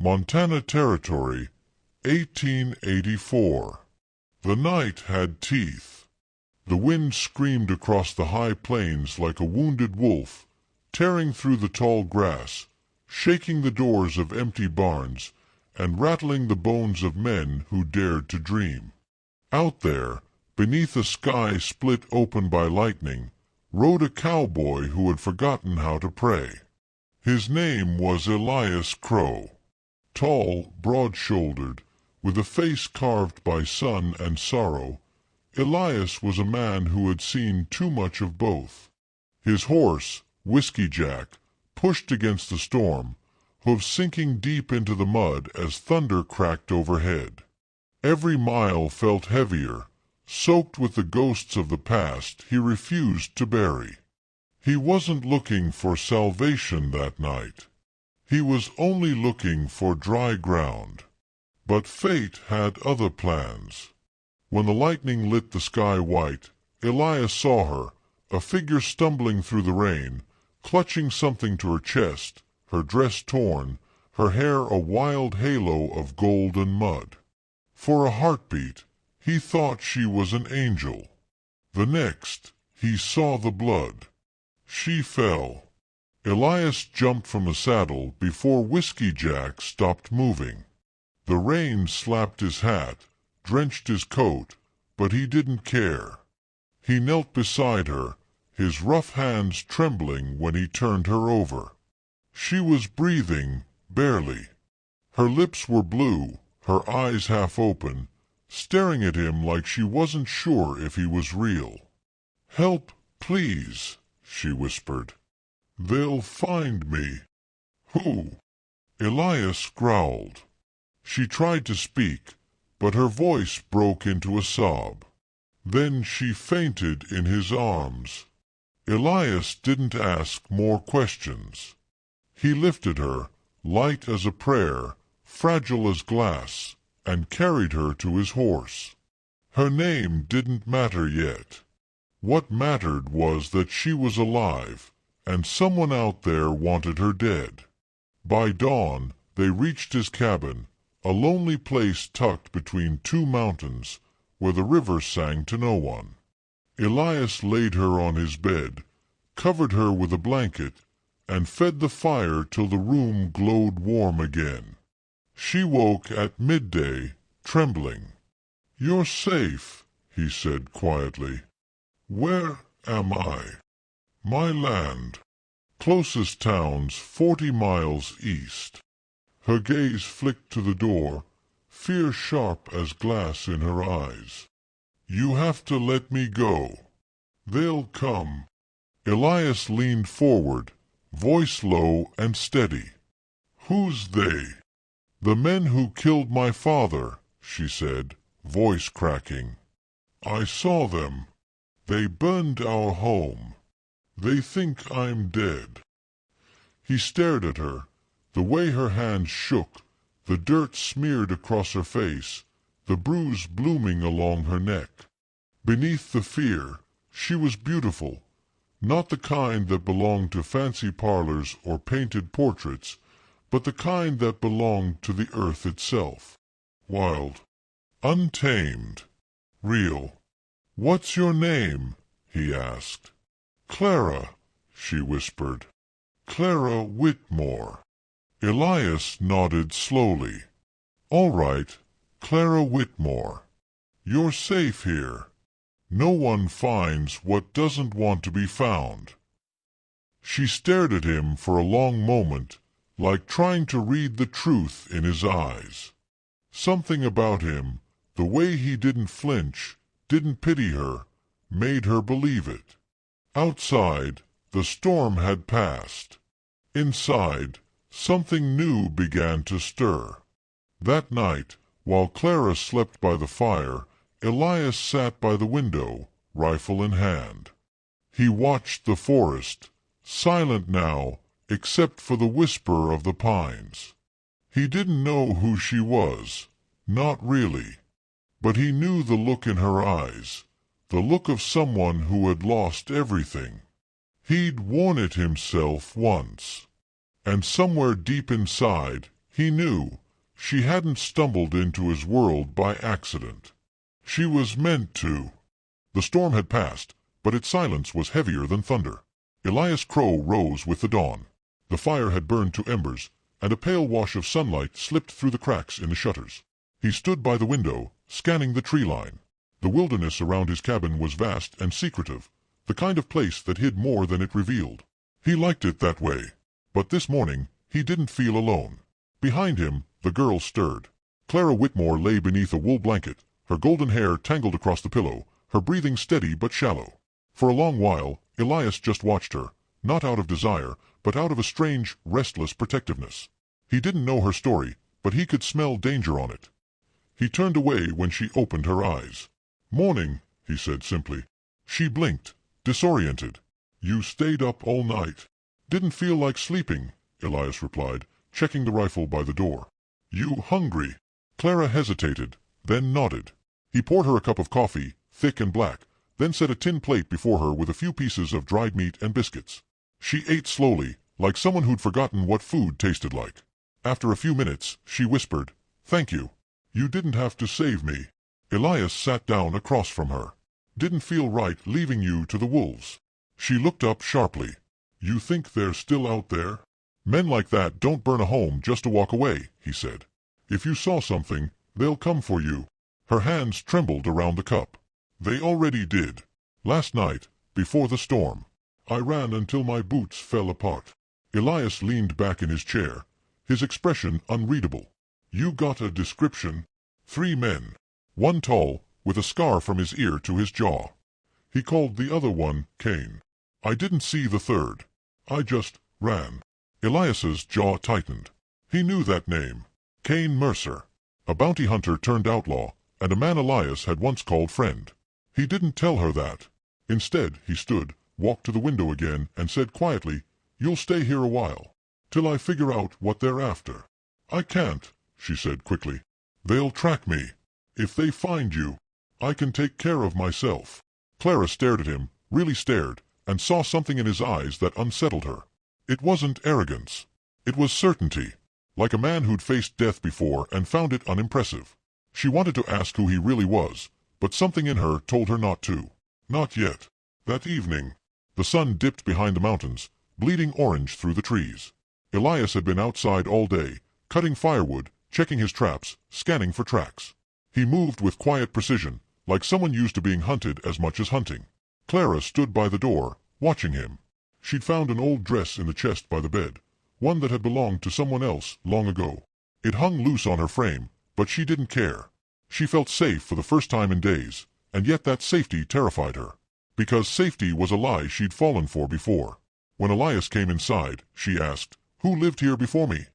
Montana Territory, 1884. The night had teeth. The wind screamed across the high plains like a wounded wolf, tearing through the tall grass, shaking the doors of empty barns, and rattling the bones of men who dared to dream. Out there, beneath a sky split open by lightning, rode a cowboy who had forgotten how to pray. His name was Elias Crow. Tall, broad-shouldered, with a face carved by sun and sorrow, Elias was a man who had seen too much of both. His horse, Whiskey Jack, pushed against the storm, hoofs sinking deep into the mud as thunder cracked overhead. Every mile felt heavier, soaked with the ghosts of the past he refused to bury. He wasn't looking for salvation that night. He was only looking for dry ground. But fate had other plans. When the lightning lit the sky white, Elias saw her, a figure stumbling through the rain, clutching something to her chest, her dress torn, her hair a wild halo of golden mud. For a heartbeat, he thought she was an angel. The next, he saw the blood. She fell. Elias jumped from the saddle before Whiskey Jack stopped moving. The rain slapped his hat, drenched his coat, but he didn't care. He knelt beside her, his rough hands trembling when he turned her over. She was breathing, barely. Her lips were blue, her eyes half open, staring at him like she wasn't sure if he was real. "Help, please," she whispered. "They'll find me." "Who?" Elias growled. She tried to speak, but her voice broke into a sob. Then she fainted in his arms. Elias didn't ask more questions. He lifted her, light as a prayer, fragile as glass, and carried her to his horse. Her name didn't matter yet. What mattered was that she was alive, and someone out there wanted her dead. By dawn, they reached his cabin, a lonely place tucked between two mountains, where the river sang to no one. Elias laid her on his bed, covered her with a blanket, and fed the fire till the room glowed warm again. She woke at midday, trembling. "You're safe," he said quietly. "Where am I?" "My land. Closest town's 40 miles east." Her gaze flicked to the door, fear sharp as glass in her eyes. "You have to let me go. They'll come." Elias leaned forward, voice low and steady. "Who's they?" "The men who killed my father," she said, voice cracking. "I saw them. They burned our home. They think I'm dead." He stared at her, the way her hands shook, the dirt smeared across her face, the bruise blooming along her neck. Beneath the fear, she was beautiful, not the kind that belonged to fancy parlors or painted portraits, but the kind that belonged to the earth itself. Wild, untamed, real. "What's your name?" he asked. "Clara," she whispered. "Clara Whitmore." Elias nodded slowly. "All right, Clara Whitmore. You're safe here. No one finds what doesn't want to be found." She stared at him for a long moment, like trying to read the truth in his eyes. Something about him, the way he didn't flinch, didn't pity her, made her believe it. Outside, the storm had passed. Inside, something new began to stir. That night, while Clara slept by the fire, Elias sat by the window, rifle in hand. He watched the forest, silent now, except for the whisper of the pines. He didn't know who she was, not really. But he knew the look in her eyes, the look of someone who had lost everything. He'd worn it himself once. And somewhere deep inside, He knew she hadn't stumbled into his world by accident. She was meant to. The storm had passed, but its silence was heavier than thunder. Elias Crow rose with the dawn. The fire had burned to embers, and a pale wash of sunlight slipped through the cracks in the shutters. He stood by the window, scanning the tree line. The wilderness around his cabin was vast and secretive, the kind of place that hid more than it revealed. He liked it that way. But this morning, he didn't feel alone. Behind him, the girl stirred. Clara Whitmore lay beneath a wool blanket, her golden hair tangled across the pillow, her breathing steady but shallow. For a long while, Elias just watched her, not out of desire, but out of a strange, restless protectiveness. He didn't know her story, but he could smell danger on it. He turned away when she opened her eyes. "Morning," he said simply. She blinked, disoriented. "You stayed up all night." "Didn't feel like sleeping," Elias replied, checking the rifle by the door. "You hungry?" Clara hesitated, then nodded. He poured her a cup of coffee, thick and black, then set a tin plate before her with a few pieces of dried meat and biscuits. She ate slowly, like someone who'd forgotten what food tasted like. After a few minutes, she whispered, "Thank you. You didn't have to save me." Elias sat down across from her. "Didn't feel right leaving you to the wolves." She looked up sharply. "You think they're still out there?" "Men like that don't burn a home just to walk away," he said. "If you saw something, they'll come for you." Her hands trembled around the cup. "They already did. Last night, before the storm. I ran until my boots fell apart." Elias leaned back in his chair, his expression unreadable. "You got a description?" "3 men. One tall, with a scar from his ear to his jaw. He called the other one Cain. I didn't see the third. I just ran." Elias's jaw tightened. He knew that name. Cain Mercer. A bounty hunter turned outlaw, and a man Elias had once called friend. He didn't tell her that. Instead, he stood, walked to the window again, and said quietly, "You'll stay here a while. Till I figure out what they're after." "I can't," she said quickly. "They'll track me. If they find you, I can take care of myself." Clara stared at him, really stared, and saw something in his eyes that unsettled her. It wasn't arrogance. It was certainty, like a man who'd faced death before and found it unimpressive. She wanted to ask who he really was, but something in her told her not to. Not yet. That evening, the sun dipped behind the mountains, bleeding orange through the trees. Elias had been outside all day, cutting firewood, checking his traps, scanning for tracks. He moved with quiet precision, like someone used to being hunted as much as hunting. Clara stood by the door, watching him. She'd found an old dress in the chest by the bed, one that had belonged to someone else long ago. It hung loose on her frame, but she didn't care. She felt safe for the first time in days, and yet that safety terrified her. Because safety was a lie she'd fallen for before. When Elias came inside, she asked, "Who lived here before me?"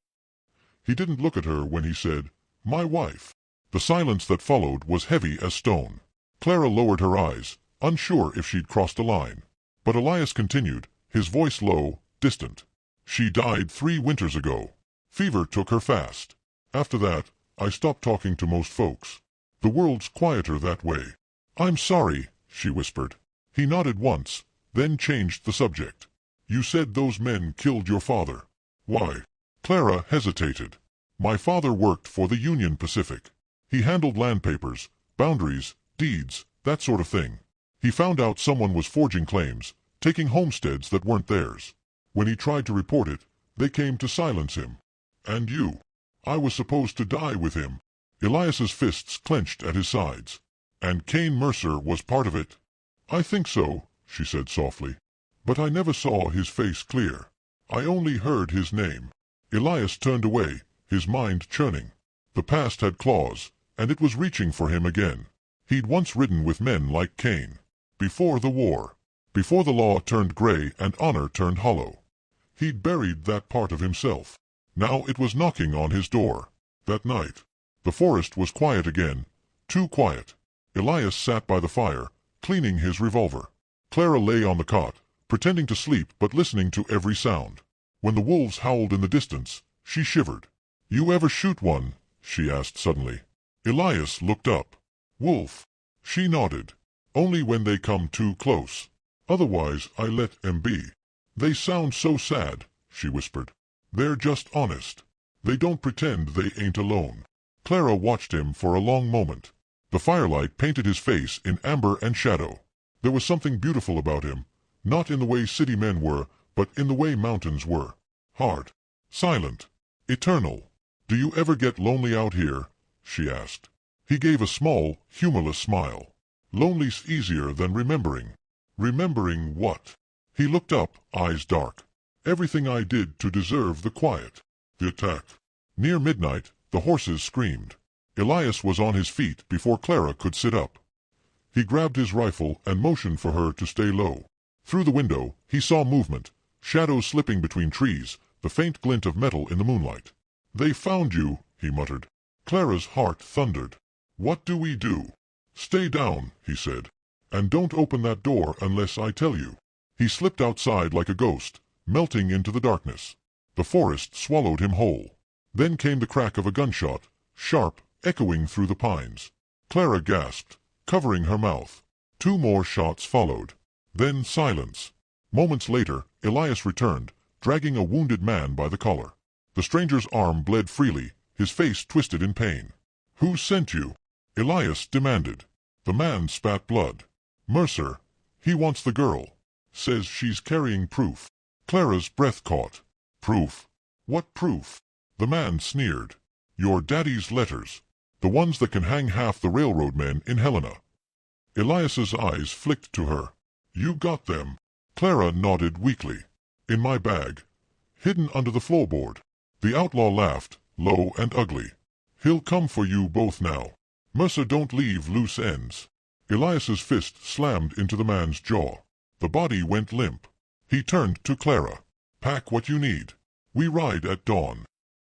He didn't look at her when he said, "My wife." The silence that followed was heavy as stone. Clara lowered her eyes, unsure if she'd crossed a line. But Elias continued, his voice low, distant. "She died 3 winters ago. Fever took her fast. After that, I stopped talking to most folks. The world's quieter that way." "I'm sorry," she whispered. He nodded once, then changed the subject. "You said those men killed your father. Why?" Clara hesitated. "My father worked for the Union Pacific. He handled land papers, boundaries, deeds, that sort of thing. He found out someone was forging claims, taking homesteads that weren't theirs. When he tried to report it, they came to silence him. And you. I was supposed to die with him." Elias's fists clenched at his sides. "And Cain Mercer was part of it?" "I think so," she said softly. "But I never saw his face clear. I only heard his name." Elias turned away, his mind churning. The past had claws, and it was reaching for him again. He'd once ridden with men like Cain. Before the war. Before the law turned gray and honor turned hollow. He'd buried that part of himself. Now it was knocking on his door. That night. The forest was quiet again. Too quiet. Elias sat by the fire, cleaning his revolver. Clara lay on the cot, pretending to sleep but listening to every sound. When the wolves howled in the distance, she shivered. "You ever shoot one?" she asked suddenly. Elias looked up. "Wolf." She nodded. "Only when they come too close. Otherwise I let 'em be." "They sound so sad," she whispered. "They're just honest." They don't pretend they ain't alone. Clara watched him for a long moment. The firelight painted his face in amber and shadow. There was something beautiful about him, not in the way city men were, but in the way mountains were. Hard, silent, eternal. "Do you ever get lonely out here?" she asked. He gave a small, humorless smile. "Lonely's easier than remembering." "Remembering what?" He looked up, eyes dark. "Everything I did to deserve the quiet. The attack." Near midnight, the horses screamed. Elias was on his feet before Clara could sit up. He grabbed his rifle and motioned for her to stay low. Through the window, he saw movement, shadows slipping between trees, the faint glint of metal in the moonlight. "They found you," he muttered. Clara's heart thundered. "What do we do?" "Stay down," he said. "And don't open that door unless I tell you." He slipped outside like a ghost, melting into the darkness. The forest swallowed him whole. Then came the crack of a gunshot, sharp, echoing through the pines. Clara gasped, covering her mouth. 2 more shots followed. Then silence. Moments later, Elias returned, dragging a wounded man by the collar. The stranger's arm bled freely, his face twisted in pain. "Who sent you?" Elias demanded. The man spat blood. "Mercer. He wants the girl. Says she's carrying proof." Clara's breath caught. "Proof? What proof?" The man sneered. "Your daddy's letters. The ones that can hang half the railroad men in Helena." Elias's eyes flicked to her. "You got them?" Clara nodded weakly. "In my bag. Hidden under the floorboard." The outlaw laughed, low and ugly. "He'll come for you both now. Mercer don't leave loose ends." Elias's fist slammed into the man's jaw. The body went limp. He turned to Clara. "Pack what you need. We ride at dawn."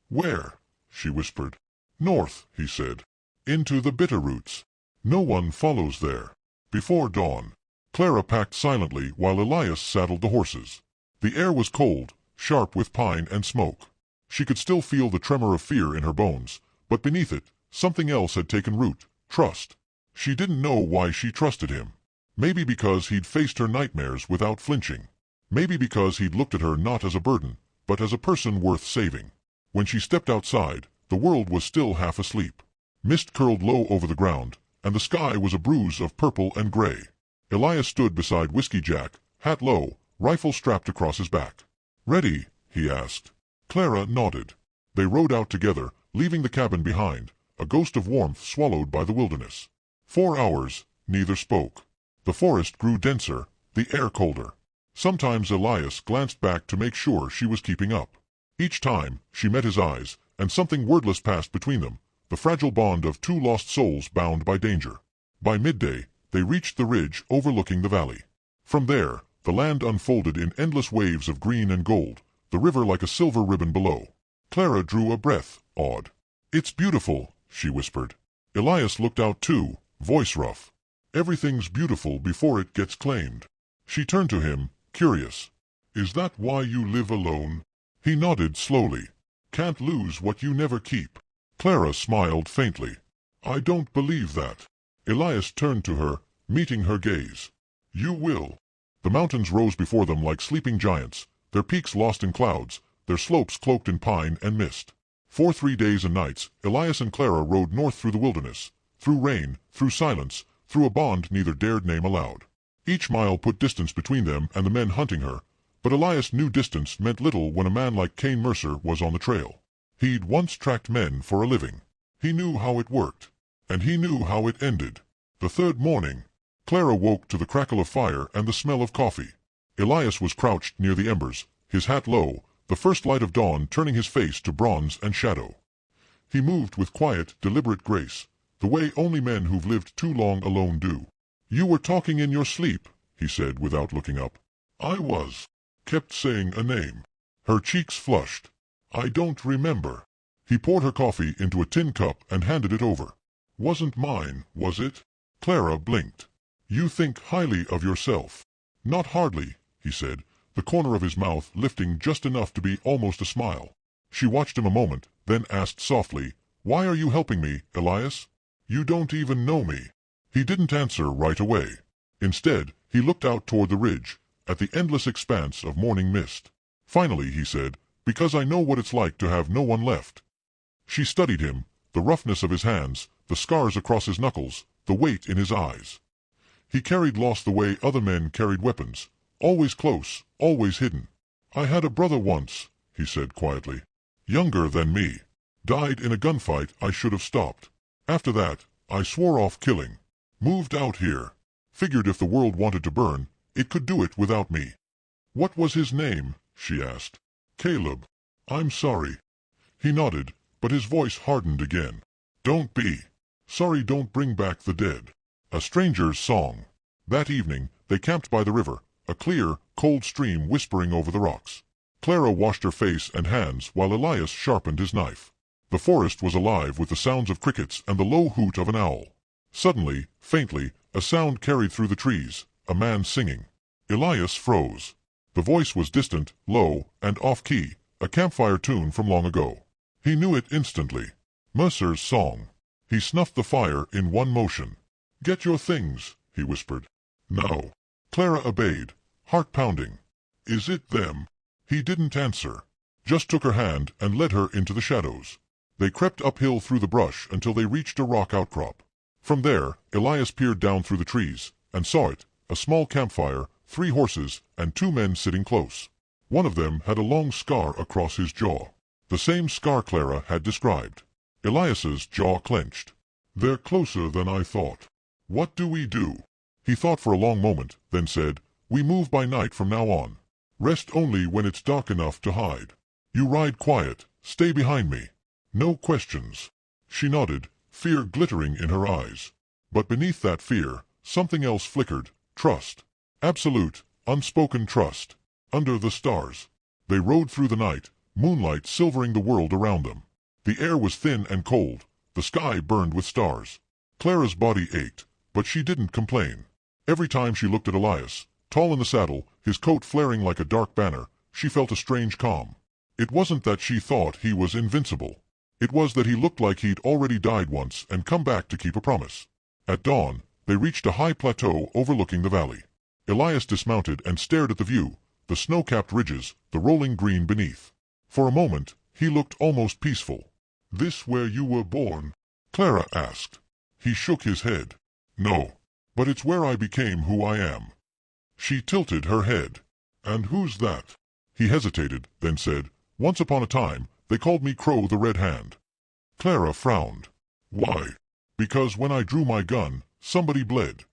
"Where?" she whispered. "North," he said. "Into the Bitterroots. No one follows there. Before dawn." Clara packed silently while Elias saddled the horses. The air was cold, sharp with pine and smoke. She could still feel the tremor of fear in her bones, but beneath it, something else had taken root, trust. She didn't know why she trusted him. Maybe because he'd faced her nightmares without flinching. Maybe because he'd looked at her not as a burden, but as a person worth saving. When she stepped outside, the world was still half asleep. Mist curled low over the ground, and the sky was a bruise of purple and gray. Elias stood beside Whiskey Jack, hat low, rifle strapped across his back. "Ready?" he asked. Clara nodded. They rode out together, leaving the cabin behind, a ghost of warmth swallowed by the wilderness. 4 hours, neither spoke. The forest grew denser, the air colder. Sometimes Elias glanced back to make sure she was keeping up. Each time, she met his eyes, and something wordless passed between them, the fragile bond of 2 lost souls bound by danger. By midday, they reached the ridge overlooking the valley. From there, the land unfolded in endless waves of green and gold, the river like a silver ribbon below. Clara drew a breath, awed. "It's beautiful," she whispered. Elias looked out too, voice rough. "Everything's beautiful before it gets claimed." She turned to him, curious. "Is that why you live alone?" He nodded slowly. "Can't lose what you never keep." Clara smiled faintly. "I don't believe that." Elias turned to her, meeting her gaze. "You will." The mountains rose before them like sleeping giants, their peaks lost in clouds, their slopes cloaked in pine and mist. For 3 days and nights, Elias and Clara rode north through the wilderness, through rain, through silence, through a bond neither dared name aloud. Each mile put distance between them and the men hunting her, but Elias knew distance meant little when a man like Cain Mercer was on the trail. He'd once tracked men for a living. He knew how it worked, and he knew how it ended. The 3rd morning, Clara woke to the crackle of fire and the smell of coffee. Elias was crouched near the embers, his hat low, the first light of dawn turning his face to bronze and shadow. He moved with quiet, deliberate grace, the way only men who've lived too long alone do. "You were talking in your sleep," he said without looking up. "I was. Kept saying a name." Her cheeks flushed. "I don't remember." He poured her coffee into a tin cup and handed it over. "Wasn't mine, was it?" Clara blinked. "You think highly of yourself." "Not hardly," he said, the corner of his mouth lifting just enough to be almost a smile. She watched him a moment, then asked softly, "Why are you helping me, Elias? You don't even know me." He didn't answer right away. Instead, he looked out toward the ridge, at the endless expanse of morning mist. Finally, he said, Because I know what it's like to have no one left. She studied him, the roughness of his hands, the scars across his knuckles, the weight in his eyes. He carried loss the way other men carried weapons, always close, always hidden. I had a brother once, he said quietly. Younger than me. Died in a gunfight I should have stopped. After that, I swore off killing. Moved out here. Figured if the world wanted to burn, it could do it without me. What was his name? She asked. Caleb. I'm sorry. He nodded, but his voice hardened again. Don't be. Sorry don't bring back the dead. A stranger's song. That evening, they camped by the river, a clear, cold stream whispering over the rocks. Clara washed her face and hands while Elias sharpened his knife. The forest was alive with the sounds of crickets and the low hoot of an owl. Suddenly, faintly, a sound carried through the trees, a man singing. Elias froze. The voice was distant, low, and off-key, a campfire tune from long ago. He knew it instantly. Mercer's song. He snuffed the fire in one motion. Get your things, he whispered. No. Clara obeyed, heart pounding. Is it them? He didn't answer. Just took her hand and led her into the shadows. They crept uphill through the brush until they reached a rock outcrop. From there, Elias peered down through the trees, and saw it, a small campfire, 3 horses, and 2 men sitting close. One of them had a long scar across his jaw. The same scar Clara had described. Elias's jaw clenched. They're closer than I thought. What do we do? He thought for a long moment, then said, We move by night from now on. Rest only when it's dark enough to hide. You ride quiet, stay behind me. No questions. She nodded, fear glittering in her eyes. But beneath that fear, something else flickered, trust. Absolute, unspoken trust. Under the stars. They rode through the night, moonlight silvering the world around them. The air was thin and cold, the sky burned with stars. Clara's body ached, but she didn't complain. Every time she looked at Elias, tall in the saddle, his coat flaring like a dark banner, she felt a strange calm. It wasn't that she thought he was invincible. It was that he looked like he'd already died once and come back to keep a promise. At dawn, they reached a high plateau overlooking the valley. Elias dismounted and stared at the view, the snow-capped ridges, the rolling green beneath. For a moment, he looked almost peaceful. This where you were born? Clara asked. He shook his head. No, but it's where I became who I am. She tilted her head. And who's that? He hesitated, then said, Once upon a time, they called me Crow the Red Hand. Clara frowned. Why? Because when I drew my gun, somebody bled.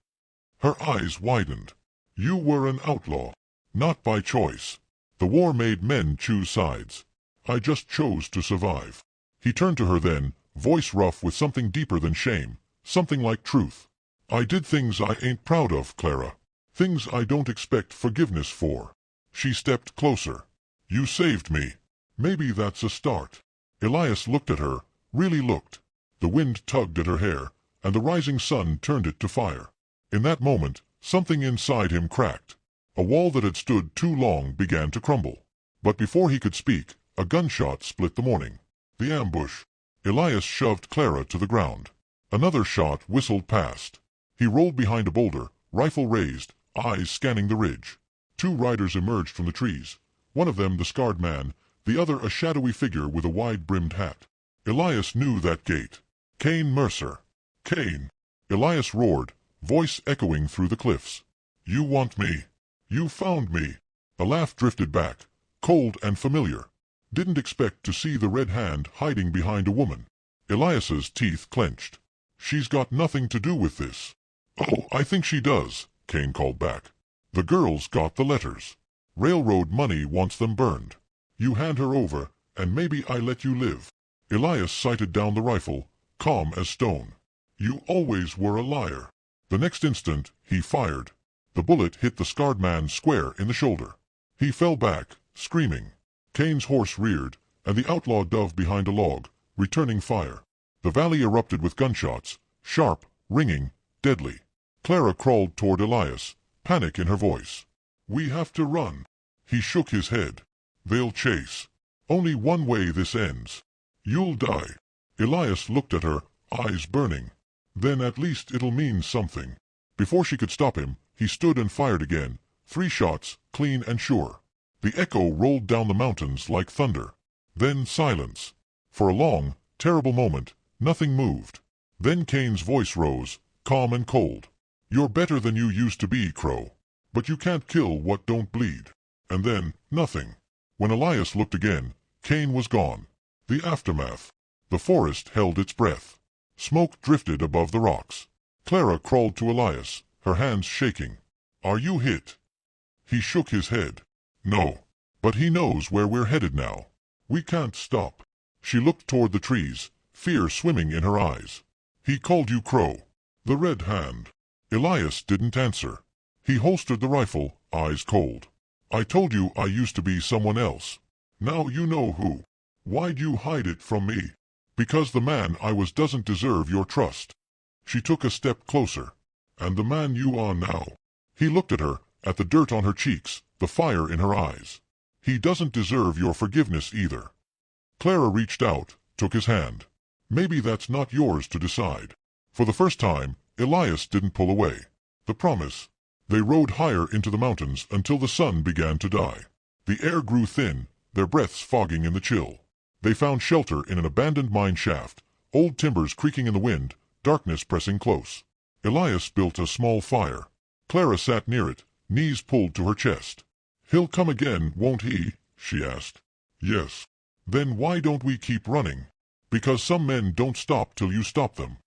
Her eyes widened. You were an outlaw. Not by choice. The war made men choose sides. I just chose to survive. He turned to her then, voice rough with something deeper than shame, something like truth. I did things I ain't proud of, Clara. Things I don't expect forgiveness for. She stepped closer. You saved me. Maybe that's a start. Elias looked at her, really looked. The wind tugged at her hair, and the rising sun turned it to fire. In that moment, something inside him cracked. A wall that had stood too long began to crumble. But before he could speak, a gunshot split the morning. The ambush. Elias shoved Clara to the ground. Another shot whistled past. He rolled behind a boulder, rifle raised, eyes scanning the ridge. 2 riders emerged from the trees. One of them the scarred man, the other a shadowy figure with a wide-brimmed hat. Elias knew that gait. Cain Mercer. Cain. Elias roared, voice echoing through the cliffs. You want me. You found me. A laugh drifted back, cold and familiar. Didn't expect to see the Red Hand hiding behind a woman. Elias's teeth clenched. She's got nothing to do with this. Oh, I think she does, Cain called back. The girl's got the letters. Railroad money wants them burned. You hand her over, and maybe I let you live. Elias sighted down the rifle, calm as stone. You always were a liar. The next instant, he fired. The bullet hit the scarred man square in the shoulder. He fell back, screaming. Cain's horse reared, and the outlaw dove behind a log, returning fire. The valley erupted with gunshots, sharp, ringing, deadly. Clara crawled toward Elias, panic in her voice. We have to run. He shook his head. They'll chase. Only one way this ends. You'll die. Elias looked at her, eyes burning. Then at least it'll mean something. Before she could stop him, he stood and fired again, 3 shots, clean and sure. The echo rolled down the mountains like thunder. Then silence. For a long, terrible moment, nothing moved. Then Cain's voice rose, calm and cold. "You're better than you used to be, Crow. But you can't kill what don't bleed." And then, nothing. When Elias looked again, Cain was gone. The aftermath. The forest held its breath. Smoke drifted above the rocks. Clara crawled to Elias, her hands shaking. "Are you hit?" He shook his head. "No. But he knows where we're headed now. We can't stop." She looked toward the trees, fear swimming in her eyes. "He called you Crow. The Red Hand." Elias didn't answer. He holstered the rifle, eyes cold. "I told you I used to be someone else. Now you know who. Why'd you hide it from me?" "Because the man I was doesn't deserve your trust." She took a step closer. "And the man you are now." He looked at her, at the dirt on her cheeks, the fire in her eyes. "He doesn't deserve your forgiveness either." Clara reached out, took his hand. "Maybe that's not yours to decide." For the first time, Elias didn't pull away. The promise. They rode higher into the mountains until the sun began to die. The air grew thin, their breaths fogging in the chill. They found shelter in an abandoned mine shaft, old timbers creaking in the wind, darkness pressing close. Elias built a small fire. Clara sat near it, knees pulled to her chest. "He'll come again, won't he?" she asked. "Yes." "Then why don't we keep running?" "Because some men don't stop till you stop them."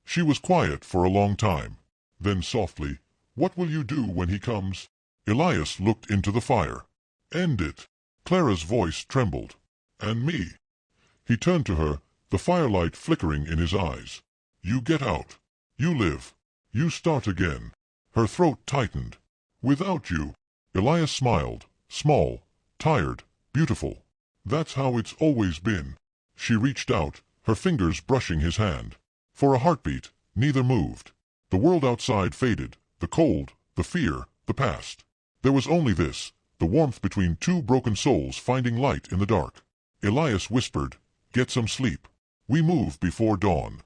She was quiet for a long time. Then softly, "What will you do when he comes?" Elias looked into the fire. "End it." Clara's voice trembled. "And me?" He turned to her, the firelight flickering in his eyes. "You get out. You live. You start again." Her throat tightened. "Without you." Elias smiled, small, tired, beautiful. "That's how it's always been." She reached out, her fingers brushing his hand. For a heartbeat, neither moved. The world outside faded, the cold, the fear, the past. There was only this, the warmth between two broken souls finding light in the dark. Elias whispered, "Get some sleep. We move before dawn."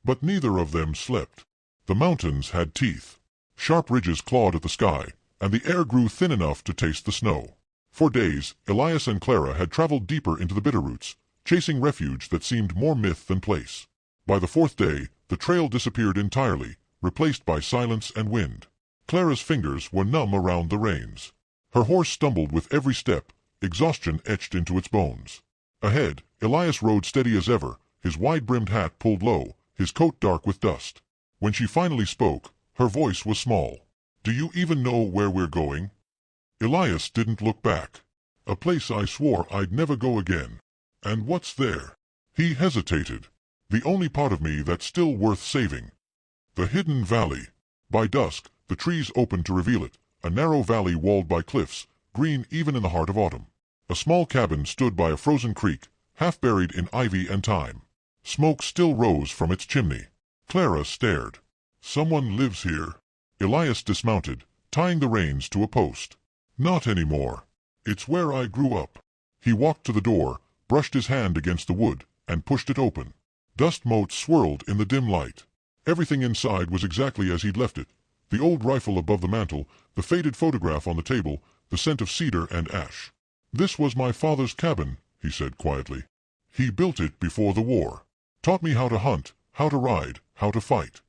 But neither of them slept. The mountains had teeth. Sharp ridges clawed at the sky, and the air grew thin enough to taste the snow. For days, Elias and Clara had traveled deeper into the bitterroots, chasing refuge that seemed more myth than place. By the fourth day, the trail disappeared entirely, replaced by silence and wind. Clara's fingers were numb around the reins. Her horse stumbled with every step, exhaustion etched into its bones. Ahead, Elias rode steady as ever, his wide-brimmed hat pulled low, his coat dark with dust. When she finally spoke, her voice was small. "Do you even know where we're going?" Elias didn't look back. "A place I swore I'd never go again." "And what's there?" He hesitated. "The only part of me that's still worth saving. The hidden valley." By dusk, the trees opened to reveal it, a narrow valley walled by cliffs, green even in the heart of autumn. A small cabin stood by a frozen creek, half buried in ivy and thyme. Smoke still rose from its chimney. Clara stared. "Someone lives here." Elias dismounted, tying the reins to a post. "Not anymore. It's where I grew up." He walked to the door, brushed his hand against the wood, and pushed it open. Dust motes swirled in the dim light. Everything inside was exactly as he'd left it. The old rifle above the mantel, the faded photograph on the table, the scent of cedar and ash. "This was my father's cabin," he said quietly. "He built it before the war. Taught me how to hunt, how to ride, how to fight."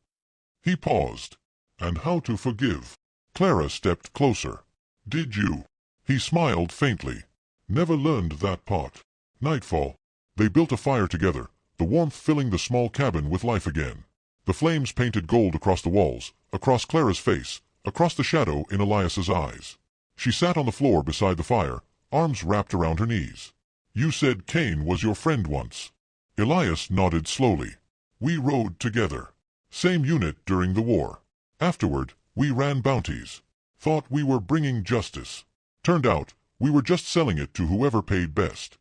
He paused. "And how to forgive." Clara stepped closer. "Did you?" He smiled faintly. "Never learned that part." Nightfall. They built a fire together, the warmth filling the small cabin with life again. The flames painted gold across the walls, across Clara's face, across the shadow in Elias's eyes. She sat on the floor beside the fire, arms wrapped around her knees. "You said Cain was your friend once." Elias nodded slowly. "We rode together. Same unit during the war. Afterward, we ran bounties. Thought we were bringing justice. Turned out, we were just selling it to whoever paid best."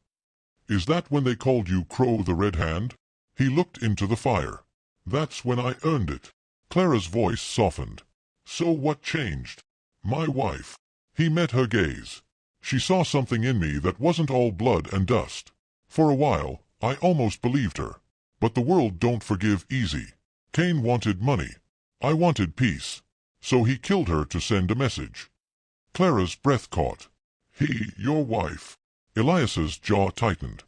"Is that when they called you Crow the Red Hand?" He looked into the fire. "That's when I earned it." Clara's voice softened. "So what changed?" "My wife." He met her gaze. "She saw something in me that wasn't all blood and dust. For a while, I almost believed her. But the world don't forgive easy. Cain wanted money. I wanted peace. So he killed her to send a message." Clara's breath caught. "Your wife." Elias's jaw tightened.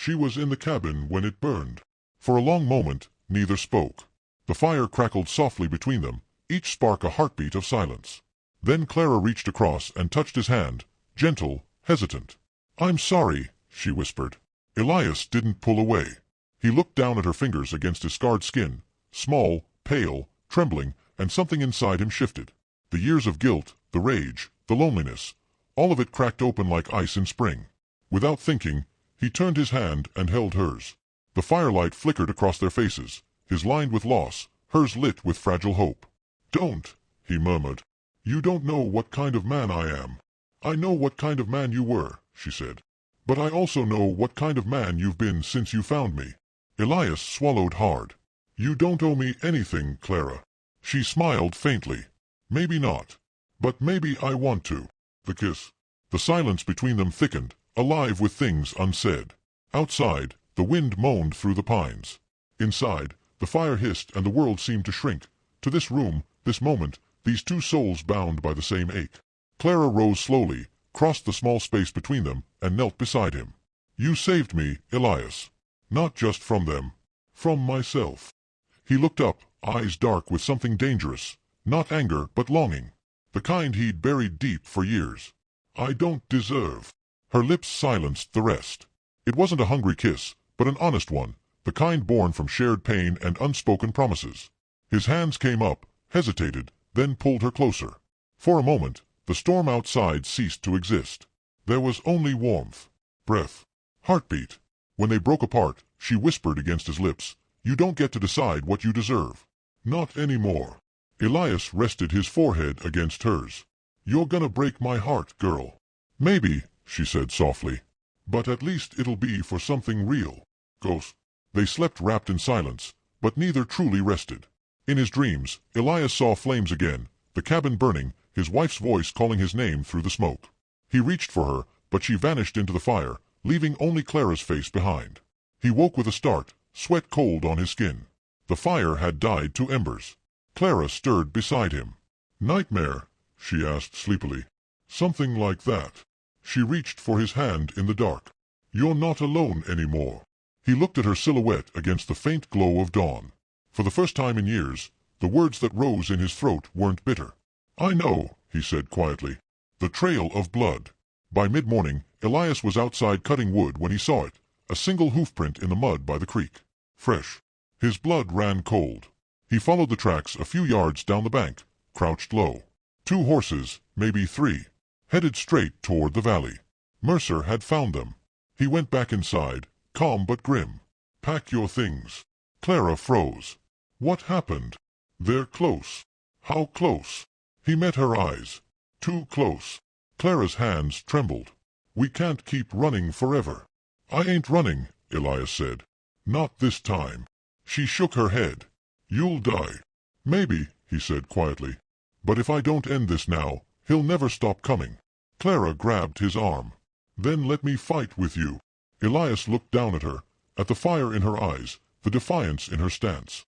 She was in the cabin when it burned. For a long moment, neither spoke. The fire crackled softly between them, each spark a heartbeat of silence. Then Clara reached across and touched his hand, gentle, hesitant. "I'm sorry," she whispered. Elias didn't pull away. He looked down at her fingers against his scarred skin, small, pale, trembling, and something inside him shifted. The years of guilt, the rage, the loneliness, all of it cracked open like ice in spring. Without thinking, he turned his hand and held hers. The firelight flickered across their faces, his lined with loss, hers lit with fragile hope. "Don't," he murmured. "You don't know what kind of man I am." "I know what kind of man you were," she said. "But I also know what kind of man you've been since you found me." Elias swallowed hard. "You don't owe me anything, Clara." She smiled faintly. "Maybe not. But maybe I want to." The kiss. The silence between them thickened, alive with things unsaid. Outside, the wind moaned through the pines. Inside, the fire hissed and the world seemed to shrink. To this room, this moment, these two souls bound by the same ache. Clara rose slowly, crossed the small space between them, and knelt beside him. "You saved me, Elias. Not just from them. From myself." He looked up, eyes dark with something dangerous. Not anger, but longing. The kind he'd buried deep for years. "I don't deserve." Her lips silenced the rest. It wasn't a hungry kiss, but an honest one, the kind born from shared pain and unspoken promises. His hands came up, hesitated, then pulled her closer. For a moment, the storm outside ceased to exist. There was only warmth, breath, heartbeat. When they broke apart, she whispered against his lips, "You don't get to decide what you deserve. Not anymore." Elias rested his forehead against hers. "You're gonna break my heart, girl." "Maybe," she said softly. "But at least it'll be for something real." Ghost. They slept wrapped in silence, but neither truly rested. In his dreams, Elias saw flames again, the cabin burning, his wife's voice calling his name through the smoke. He reached for her, but she vanished into the fire, leaving only Clara's face behind. He woke with a start, sweat cold on his skin. The fire had died to embers. Clara stirred beside him. "Nightmare?" she asked sleepily. "Something like that." She reached for his hand in the dark. "You're not alone anymore." He looked at her silhouette against the faint glow of dawn. For the first time in years, the words that rose in his throat weren't bitter. "I know," he said quietly. "The trail of blood." By mid-morning, Elias was outside cutting wood when he saw it, a single hoofprint in the mud by the creek. Fresh. His blood ran cold. He followed the tracks a few yards down the bank, crouched low. 2 horses, maybe 3, headed straight toward the valley. Mercer had found them. He went back inside, calm but grim. "Pack your things." Clara froze. "What happened?" "They're close." "How close?" He met her eyes. "Too close." Clara's hands trembled. "We can't keep running forever." "I ain't running," Elias said. "Not this time." She shook her head. "You'll die." "Maybe," he said quietly. "But if I don't end this now, he'll never stop coming." Clara grabbed his arm. "Then let me fight with you." Elias looked down at her, at the fire in her eyes, the defiance in her stance.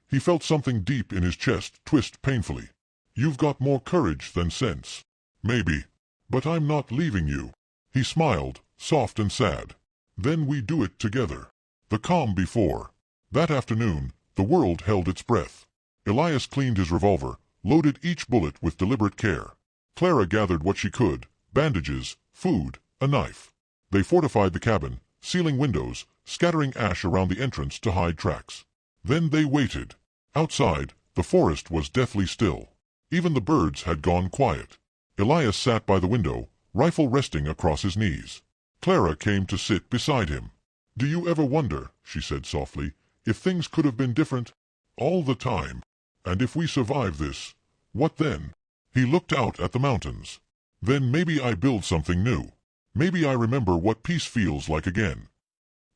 He felt something deep in his chest twist painfully. "You've got more courage than sense." "Maybe. But I'm not leaving you." He smiled, soft and sad. "Then we do it together." The calm before. That afternoon, the world held its breath. Elias cleaned his revolver, loaded each bullet with deliberate care. Clara gathered what she could, bandages, food, a knife. They fortified the cabin, sealing windows, scattering ash around the entrance to hide tracks. Then they waited. Outside, the forest was deathly still. Even the birds had gone quiet. Elias sat by the window, rifle resting across his knees. Clara came to sit beside him. "Do you ever wonder," she said softly, "if things could have been different?" "All the time." "And if we survive this, what then?" He looked out at the mountains. "Then maybe I build something new. Maybe I remember what peace feels like again."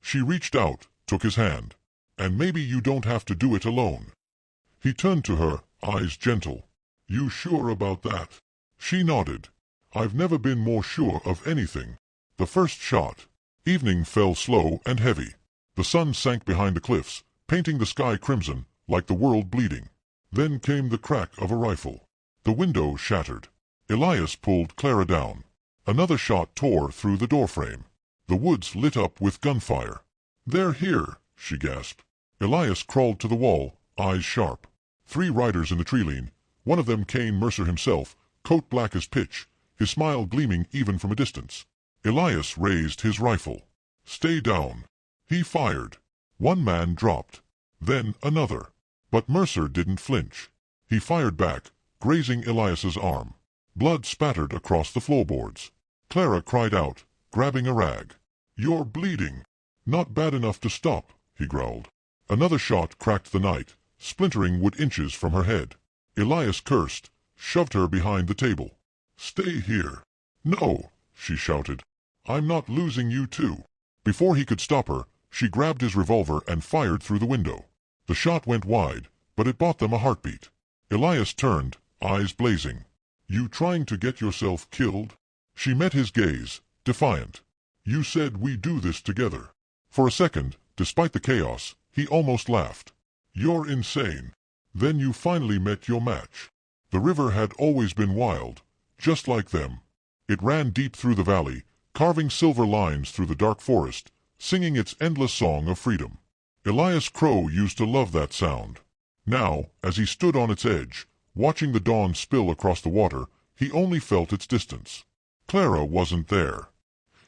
She reached out, took his hand. "And maybe you don't have to do it alone." He turned to her, eyes gentle. "You sure about that?" She nodded. "I've never been more sure of anything." The first shot. Evening fell slow and heavy. The sun sank behind the cliffs, painting the sky crimson, like the world bleeding. Then came the crack of a rifle. The window shattered. Elias pulled Clara down. Another shot tore through the doorframe. The woods lit up with gunfire. "They're here," she gasped. Elias crawled to the wall, eyes sharp. 3 riders in the tree-line, one of them Kane Mercer himself, coat black as pitch, his smile gleaming even from a distance. Elias raised his rifle. "Stay down." He fired. One man dropped. Then another. But Mercer didn't flinch. He fired back, grazing Elias's arm. Blood spattered across the floorboards. Clara cried out, grabbing a rag. "You're bleeding." "Not bad enough to stop," he growled. Another shot cracked the night, splintering wood inches from her head. Elias cursed, shoved her behind the table. "Stay here." "No," she shouted. "I'm not losing you too." Before he could stop her, she grabbed his revolver and fired through the window. The shot went wide, but it bought them a heartbeat. Elias turned, eyes blazing. "You trying to get yourself killed?" She met his gaze, defiant. "You said we do this together." For a second, despite the chaos, he almost laughed. "You're insane. Then you finally met your match." The river had always been wild, just like them. It ran deep through the valley, carving silver lines through the dark forest, singing its endless song of freedom. Elias Crow used to love that sound. Now, as he stood on its edge, watching the dawn spill across the water, he only felt its distance. Clara wasn't there.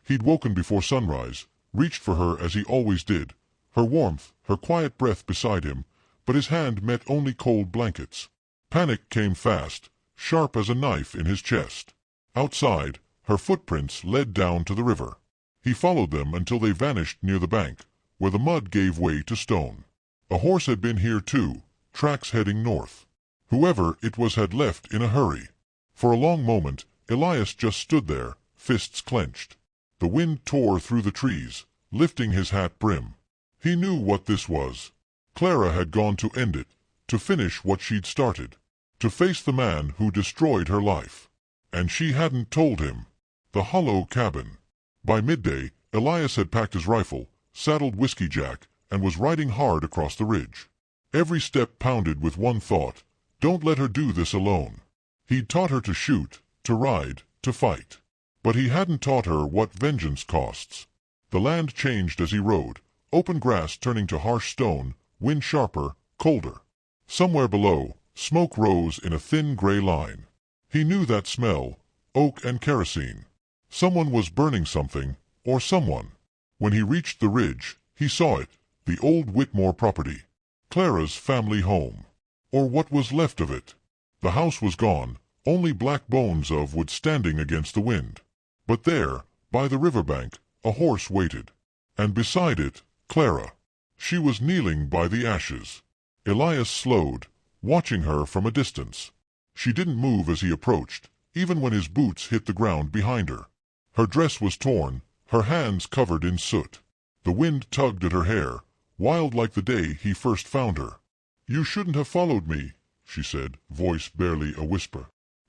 He'd woken before sunrise, reached for her as he always did, her warmth, her quiet breath beside him, but his hand met only cold blankets. Panic came fast, sharp as a knife in his chest. Outside, her footprints led down to the river. He followed them until they vanished near the bank, where the mud gave way to stone. A horse had been here too, tracks heading north. Whoever it was had left in a hurry. For a long moment, Elias just stood there, fists clenched. The wind tore through the trees, lifting his hat brim. He knew what this was. Clara had gone to end it, to finish what she'd started, to face the man who destroyed her life. And she hadn't told him. The hollow cabin. By midday, Elias had packed his rifle, saddled Whiskey Jack, and was riding hard across the ridge. Every step pounded with one thought: don't let her do this alone. He'd taught her to shoot, to ride, to fight. But he hadn't taught her what vengeance costs. The land changed as he rode, open grass turning to harsh stone, wind sharper, colder. Somewhere below, smoke rose in a thin gray line. He knew that smell, oak and kerosene. Someone was burning something, or someone. When he reached the ridge, he saw it, the old Whitmore property. Clara's family home. Or what was left of it. The house was gone, only black bones of wood standing against the wind. But there, by the riverbank, a horse waited. And beside it, Clara. She was kneeling by the ashes. Elias slowed, watching her from a distance. She didn't move as he approached, even when his boots hit the ground behind her. Her dress was torn, her hands covered in soot. The wind tugged at her hair, wild like the day he first found her. "You shouldn't have followed me," she said, voice barely a whisper.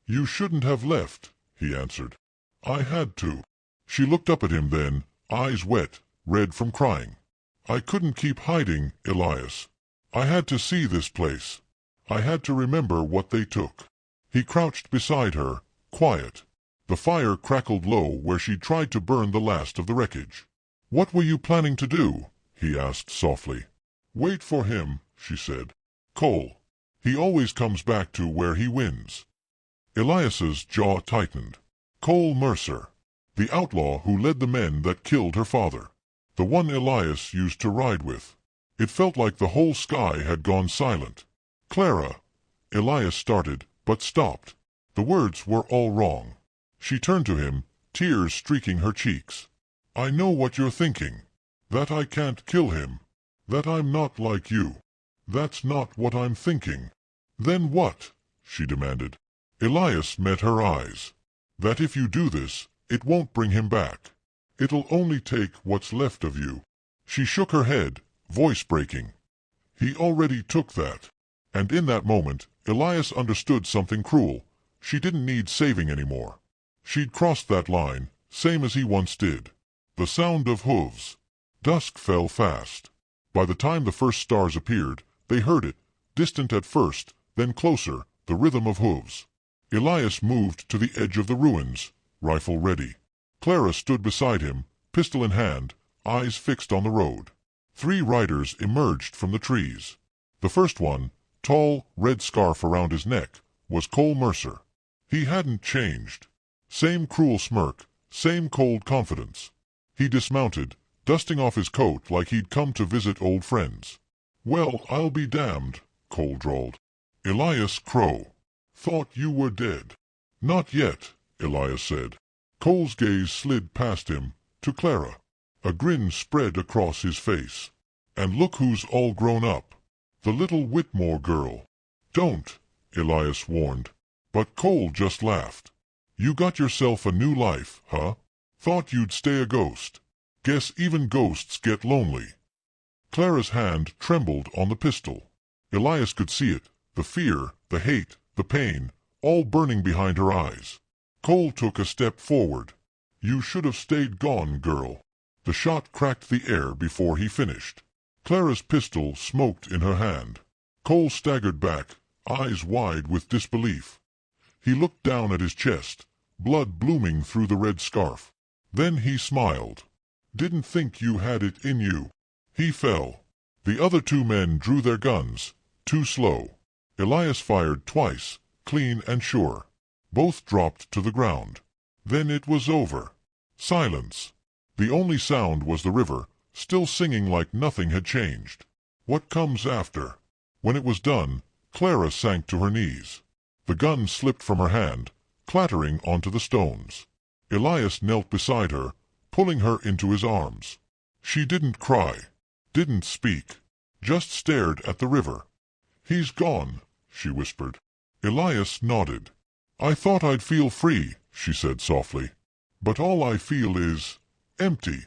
"You shouldn't have left," he answered. "I had to." She looked up at him then, eyes wet, red from crying. "I couldn't keep hiding, Elias. I had to see this place. I had to remember what they took." He crouched beside her, quiet. The fire crackled low where she'd tried to burn the last of the wreckage. "What were you planning to do?" he asked softly. "Wait for him," she said. "Cole. He always comes back to where he wins." Elias's jaw tightened. Cole Mercer. The outlaw who led the men that killed her father. The one Elias used to ride with. It felt like the whole sky had gone silent. "Clara." Elias started, but stopped. The words were all wrong. She turned to him, tears streaking her cheeks. "I know what you're thinking. That I can't kill him. That I'm not like you. That's not what I'm thinking." "Then what?" she demanded. Elias met her eyes. "That if you do this, it won't bring him back. It'll only take what's left of you." She shook her head, voice breaking. "He already took that." And in that moment, Elias understood something cruel. She didn't need saving anymore. She'd crossed that line, same as he once did. The sound of hooves. Dusk fell fast. By the time the first stars appeared, they heard it, distant at first, then closer, the rhythm of hooves. Elias moved to the edge of the ruins, rifle ready. Clara stood beside him, pistol in hand, eyes fixed on the road. 3 riders emerged from the trees. The first one, tall, red scarf around his neck, was Cole Mercer. He hadn't changed. Same cruel smirk, same cold confidence. He dismounted, dusting off his coat like he'd come to visit old friends. "Well, I'll be damned," Cole drawled. "Elias Crow. Thought you were dead." "Not yet," Elias said. Cole's gaze slid past him, to Clara. A grin spread across his face. "And look who's all grown up. The little Whitmore girl." "Don't," Elias warned. But Cole just laughed. "You got yourself a new life, huh? Thought you'd stay a ghost. Guess even ghosts get lonely." Clara's hand trembled on the pistol. Elias could see it, the fear, the hate, the pain, all burning behind her eyes. Cole took a step forward. "You should have stayed gone, girl." The shot cracked the air before he finished. Clara's pistol smoked in her hand. Cole staggered back, eyes wide with disbelief. He looked down at his chest, blood blooming through the red scarf. Then he smiled. "Didn't think you had it in you." He fell. The other 2 men drew their guns, too slow. Elias fired twice, clean and sure. Both dropped to the ground. Then it was over. Silence. The only sound was the river, still singing like nothing had changed. What comes after? When it was done, Clara sank to her knees. The gun slipped from her hand, clattering onto the stones. Elias knelt beside her, pulling her into his arms. She didn't cry, didn't speak, just stared at the river. "He's gone," she whispered. Elias nodded. "I thought I'd feel free," she said softly. "But all I feel is empty."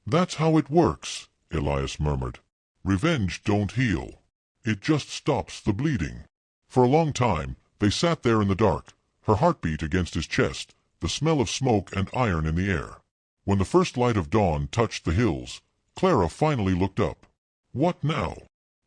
"That's how it works," Elias murmured. "Revenge don't heal. It just stops the bleeding." For a long time, they sat there in the dark, her heartbeat against his chest, the smell of smoke and iron in the air. When the first light of dawn touched the hills, Clara finally looked up. "What now?"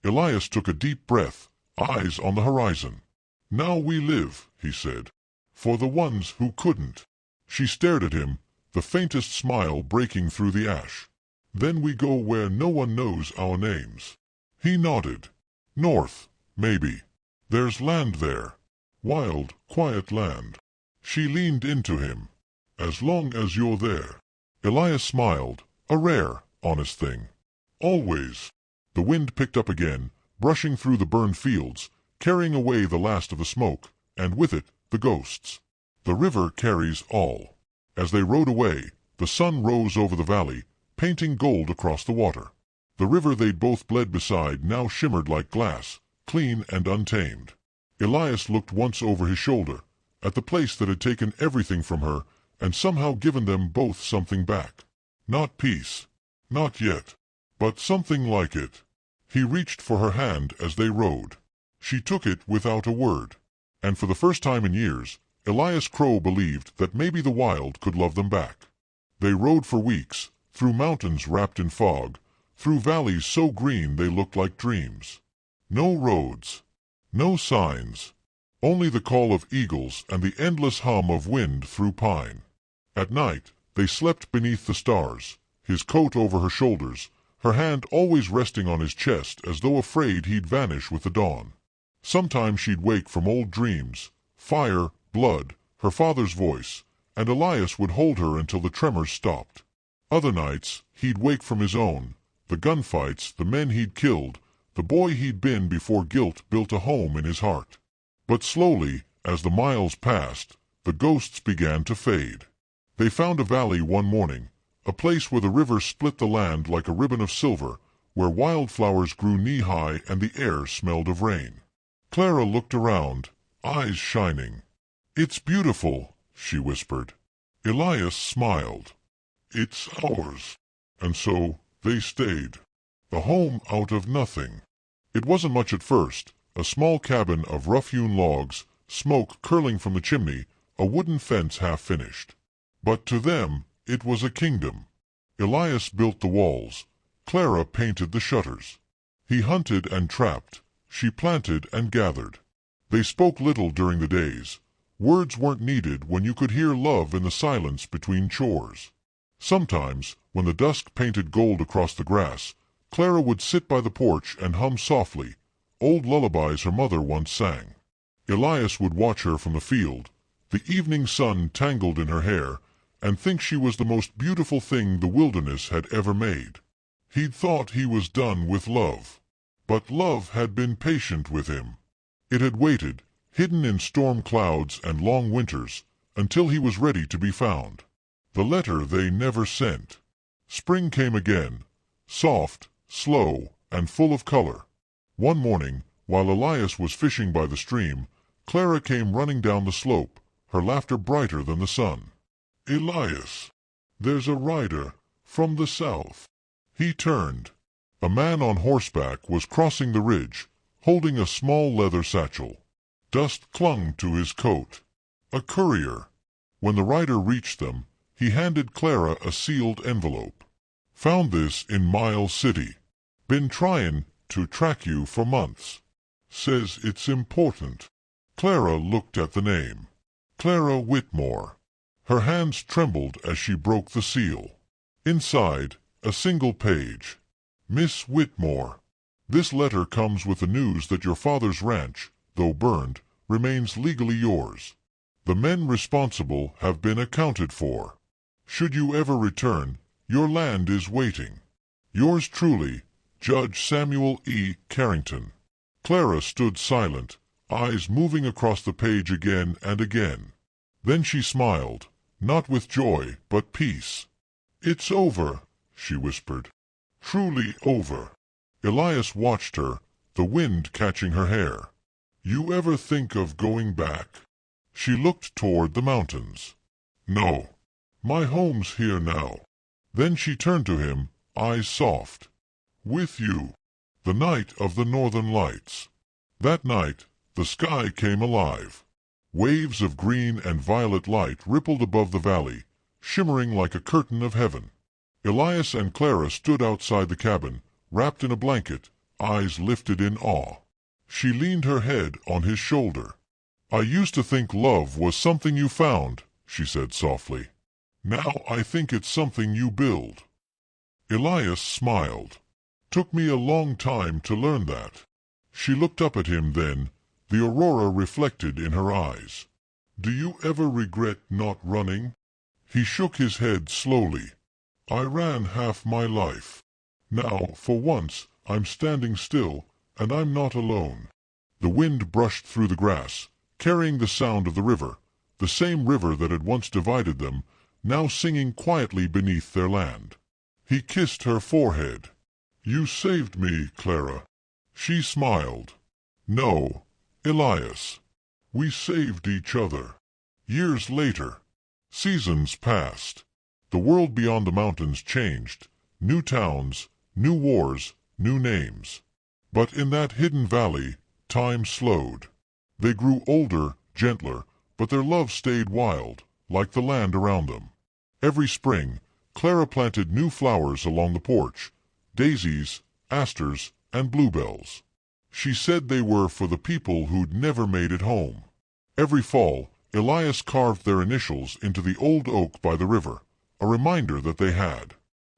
Elias took a deep breath, eyes on the horizon. "Now we live," he said. "For the ones who couldn't." She stared at him, the faintest smile breaking through the ash. "Then we go where no one knows our names." He nodded. "North, maybe. There's land there. Wild, quiet land." She leaned into him. "As long as you're there." Elias smiled, a rare, honest thing. "Always." The wind picked up again, brushing through the burned fields, carrying away the last of the smoke, and with it, the ghosts. The river carries all. As they rode away, the sun rose over the valley, painting gold across the water. The river they'd both bled beside now shimmered like glass, clean and untamed. Elias looked once over his shoulder, at the place that had taken everything from her and somehow given them both something back. Not peace. Not yet. But something like it. He reached for her hand as they rode. She took it without a word. And for the first time in years, Elias Crow believed that maybe the wild could love them back. They rode for weeks, through mountains wrapped in fog, through valleys so green they looked like dreams. No roads. No signs. Only the call of eagles and the endless hum of wind through pine. At night, they slept beneath the stars, his coat over her shoulders, her hand always resting on his chest as though afraid he'd vanish with the dawn. Sometimes she'd wake from old dreams, fire, blood, her father's voice, and Elias would hold her until the tremors stopped. Other nights, he'd wake from his own, the gunfights, the men he'd killed, the boy he'd been before guilt built a home in his heart. But slowly, as the miles passed, the ghosts began to fade. They found a valley one morning, a place where the river split the land like a ribbon of silver, where wildflowers grew knee-high and the air smelled of rain. Clara looked around, eyes shining. "It's beautiful," she whispered. Elias smiled. "It's ours." And so they stayed. The home out of nothing. It wasn't much at first, a small cabin of rough-hewn logs, smoke curling from the chimney, a wooden fence half-finished. But to them it was a kingdom. Elias built the walls. Clara painted the shutters. He hunted and trapped. She planted and gathered. They spoke little during the days. Words weren't needed when you could hear love in the silence between chores. Sometimes, when the dusk painted gold across the grass, Clara would sit by the porch and hum softly, old lullabies her mother once sang. Elias would watch her from the field, the evening sun tangled in her hair, and think she was the most beautiful thing the wilderness had ever made. He'd thought he was done with love. But love had been patient with him. It had waited, hidden in storm clouds and long winters, until he was ready to be found. The letter they never sent. Spring came again, soft, slow, and full of color. One morning, while Elias was fishing by the stream, Clara came running down the slope, her laughter brighter than the sun. "Elias, there's a rider from the south." He turned. A man on horseback was crossing the ridge, holding a small leather satchel. Dust clung to his coat. A courier. When the rider reached them, he handed Clara a sealed envelope. "Found this in Miles City. Been trying to track you for months. Says it's important." Clara looked at the name. Clara Whitmore. Her hands trembled as she broke the seal. Inside, a single page. "Miss Whitmore, this letter comes with the news that your father's ranch, though burned, remains legally yours. The men responsible have been accounted for. Should you ever return, your land is waiting. Yours truly, Judge Samuel E. Carrington." Clara stood silent, eyes moving across the page again and again. Then she smiled, not with joy, but peace. "It's over," she whispered. "Truly over." Elias watched her, the wind catching her hair. "You ever think of going back?" She looked toward the mountains. "No. My home's here now." Then she turned to him, eyes soft. "With you. The night of the northern lights." That night, the sky came alive. Waves of green and violet light rippled above the valley, shimmering like a curtain of heaven. Elias and Clara stood outside the cabin, wrapped in a blanket, eyes lifted in awe. She leaned her head on his shoulder. "I used to think love was something you found," she said softly. "Now I think it's something you build." Elias smiled. "Took me a long time to learn that." She looked up at him then, the aurora reflected in her eyes. "Do you ever regret not running?" He shook his head slowly. "I ran half my life. Now, for once, I'm standing still, and I'm not alone." The wind brushed through the grass, carrying the sound of the river, the same river that had once divided them, now singing quietly beneath their land. He kissed her forehead. "You saved me, Clara." She smiled. "No, Elias. We saved each other." Years later. Seasons passed. The world beyond the mountains changed. New towns, new wars, new names. But in that hidden valley, time slowed. They grew older, gentler, but their love stayed wild, like the land around them. Every spring, Clara planted new flowers along the porch, daisies, asters, and bluebells. She said they were for the people who'd never made it home. Every fall, Elias carved their initials into the old oak by the river, a reminder that they had.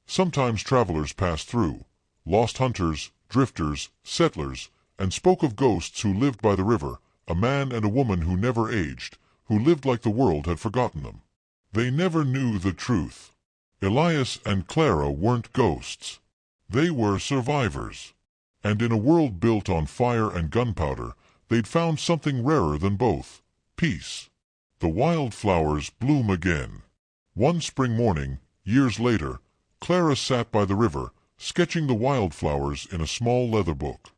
Sometimes travelers passed through, lost hunters, drifters, settlers, and spoke of ghosts who lived by the river, a man and a woman who never aged, who lived like the world had forgotten them. They never knew the truth. Elias and Clara weren't ghosts. They were survivors. And in a world built on fire and gunpowder, they'd found something rarer than both: peace. The wildflowers bloom again. One spring morning, years later, Clara sat by the river, sketching the wildflowers in a small leather book.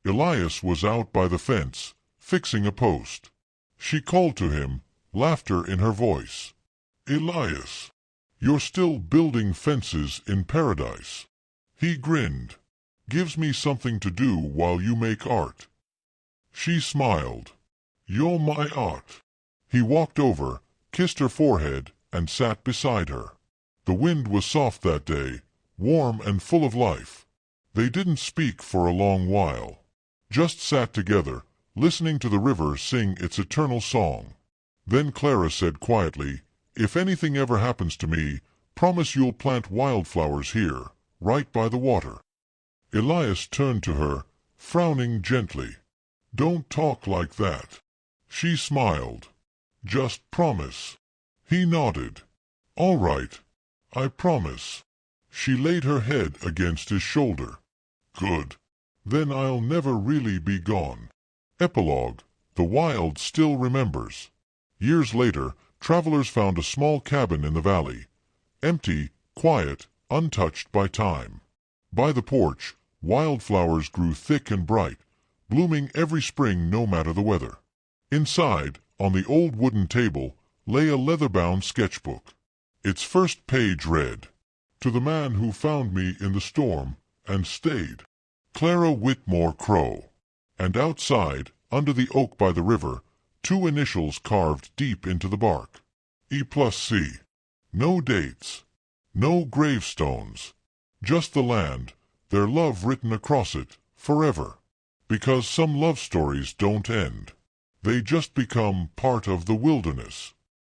Elias was out by the fence, fixing a post. She called to him, laughter in her voice. "Elias, you're still building fences in paradise." He grinned. "Gives me something to do while you make art." She smiled. "You're my art." He walked over, kissed her forehead, and sat beside her. The wind was soft that day, warm and full of life. They didn't speak for a long while. Just sat together, listening to the river sing its eternal song. Then Clara said quietly, "If anything ever happens to me, Promise you'll plant wildflowers here, right by the water." Elias turned to her, frowning gently. "Don't talk like that." She smiled. "Just promise." He nodded. "All right, I promise." She laid her head against his shoulder. "Good. Then I'll never really be gone." Epilogue. The Wild still remembers. Years later, travelers found a small cabin in the valley. Empty, quiet, untouched by time. By the porch, wildflowers grew thick and bright, blooming every spring no matter the weather. Inside, on the old wooden table, lay a leather-bound sketchbook. Its first page read, "To the man who found me in the storm and stayed. Clara Whitmore Crow." And outside, under the oak by the river, 2 initials carved deep into the bark. E+C. No dates. No gravestones. Just the land, their love written across it, forever. Because some love stories don't end. They just become part of the wilderness.